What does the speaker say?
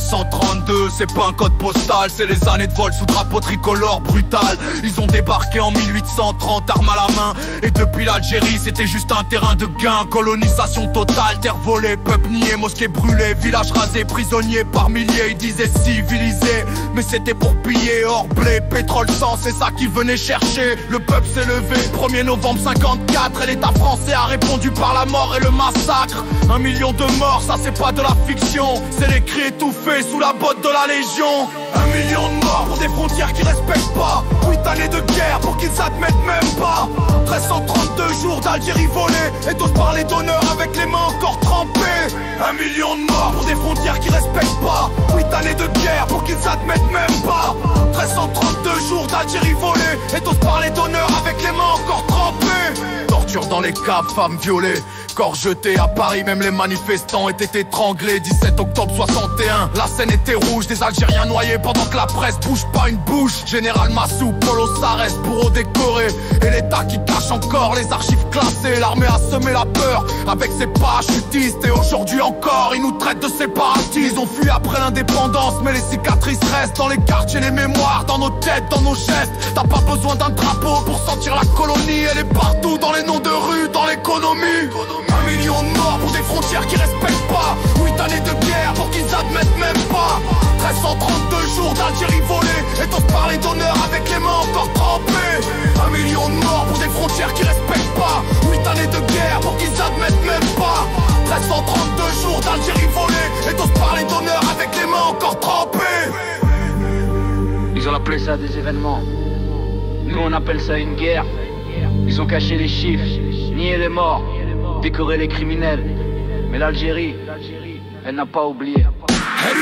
1332, c'est pas un code postal, c'est les années de vol sous drapeau tricolore brutal. Ils ont débarqué en 1830, armes à la main. Et depuis l'Algérie, c'était juste un terrain de gain. Colonisation totale, terre volée, peuple nié, mosquée brûlée, village rasé, prisonniers par milliers. Ils disaient civilisé, mais c'était pour piller. Or, blé, pétrole, sang, c'est ça qu'ils venaient chercher. Le peuple s'est levé, 1er novembre 54. Et l'État français a répondu par la mort et le massacre. 1 million de morts, ça c'est pas de la fiction, c'est les cris étouffés sous la botte de la Légion. 1 million de morts pour des frontières qui respectent pas. 8 années de guerre pour qu'ils s'admettent même pas. 1332 jours d'Algérie volée et tous parler d'honneur avec les mains encore trempées. 1 million de morts pour des frontières qui respectent pas. 8 années de guerre pour qu'ils s'admettent même pas. 1332 jours d'Algérie volée et tous parler d'honneur avec les mains encore trempées. Torture dans les caves, femmes violées, corps jetés à Paris, même les manifestants étaient étranglés. 17 octobre 61, la scène était rouge, des Algériens noyés pendant que la presse bouge pas une bouche. Général Massou, Polo Sarès, bourreau décoré, et l'État qui cache encore les archives classées. L'armée a semé la peur avec ses parachutistes, et aujourd'hui encore ils nous traitent de séparatistes. Ils ont fui après l'indépendance, mais les cicatrices restent dans les quartiers, les mémoires, dans nos têtes, dans nos gestes. T'as pas besoin d'un drapeau pour sentir la colonie, elle est partout dans les noms de rue, dans l'économie. 1 million de morts pour des frontières qui respectent pas. 8 années de guerre pour qu'ils admettent même pas. 1332 jours d'Algérie volée et tous parler d'honneur avec les mains encore trempées. 1 million de morts pour des frontières qui respectent pas. 8 années de guerre pour qu'ils admettent même pas. 1332 jours d'Algérie volée et tous parler d'honneur avec les mains encore trempées. Ils ont appelé ça des événements, nous on appelle ça une guerre. Ils ont caché les chiffres, nié les morts, décoré les criminels. Mais l'Algérie, elle n'a pas oublié. Elle